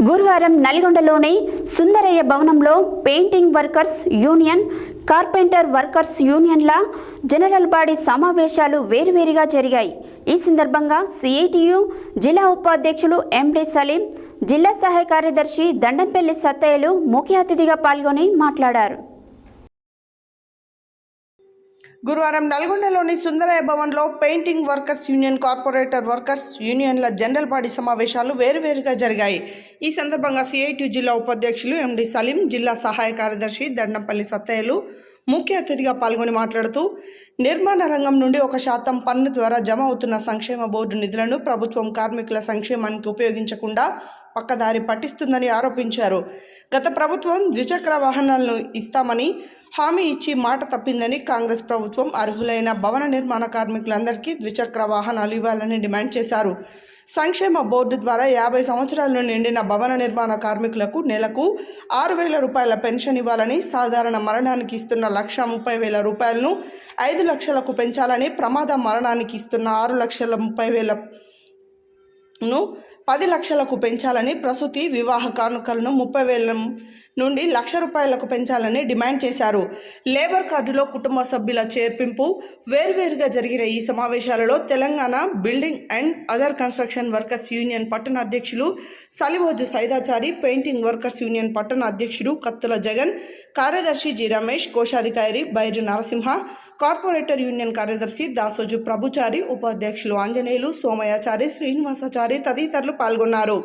గురువారం నల్గొండలోని సుందరయ్య భవనంలో painting workers union, carpenter workers యూనియన్ల జనరల్ బాడీ సమావేశాలు వేరువేరుగా జరిగాయి. ఈ సందర్భంగా సిఐటియు జిల్లా ఉపాధ్యక్షులు ఎండి సలీం, జిల్లా సహాయ కార్యదర్శి దండంపల్లి సత్తయ్యలు ముఖ్య అతిథిగా పాల్గొని మాట్లాడారు. గురువారం నల్గొండలోని సుందరయ్య భవన్లో painting workers union, corporator workers యూనియన్ల జనరల్ బాడీ సమావేశాలు వేరువేరుగా జరిగాయి. ఈ సందర్భంగా సిఐటియు జిల్లా ఉపాధ్యక్షులు ఎండి సలీం, జిల్లా సహాయ కార్యదర్శి దండంపల్లి సత్తయ్యలు ముఖ్య అతిథిగా పాల్గొని మాట్లాడుతూ, నిర్మాణ రంగం నుండి 1% పన్ను ద్వారా జమ అవుతున్న సంక్షేమ బోర్డు నిధులను ప్రభుత్వం కార్మికుల సంక్షేమానికి ఉపయోగించకుండా పక్కదారి పట్టిస్తుందని ఆరోపించారు. గత ప్రభుత్వం ద్విచక్ర వాహనాలను ఇస్తామని హామీ ఇచ్చి మాట తప్పిందని కాంగ్రెస్ ప్రభుత్వం అర్హులైన భవన నిర్మాణ కార్మికులందరికీ ద్విచక్ర వాహనాలు ఇవ్వాలని డిమాండ్ చేశారు. సంక్షేమ బోర్డు ద్వారా 50 సంవత్సరాలు నిండిన భవన నిర్మాణ కార్మికులకు నెలకు 6,000 రూపాయల పెన్షన్ ఇవ్వాలని, సాధారణ మరణానికి ఇస్తున్న 1,30,000 రూపాయలను 5 లక్షలకు పెంచాలని, ప్రమాద మరణానికి ఇస్తున్న 6,30,000ను 10 లక్షలకు పెంచాలని, ప్రసూతి వివాహ కానుకలను 30,000 నుండి 1,00,000 రూపాయలకు పెంచాలని డిమాండ్ చేశారు. లేబర్ కార్డులో కుటుంబ సభ్యుల చేర్పింపు వేర్వేరుగా జరిగిన ఈ సమావేశాలలో Telangana building and other construction workers union పట్టణ అధ్యక్షులు Salivoju Saidachari, painting workers union పట్టణ అధ్యక్షుడు కత్తుల జగన్, కార్యదర్శి జి రమేష్, కోశాధికారి బైరి నరసింహ, కార్పొరేటర్ యూనియన్ కార్యదర్శి దాసోజు ప్రభుచారి, ఉపాధ్యక్షులు ఆంజనేయులు, సోమయాచారి, శ్రీనివాసాచారి తదితరులు పాల్గొన్నారు.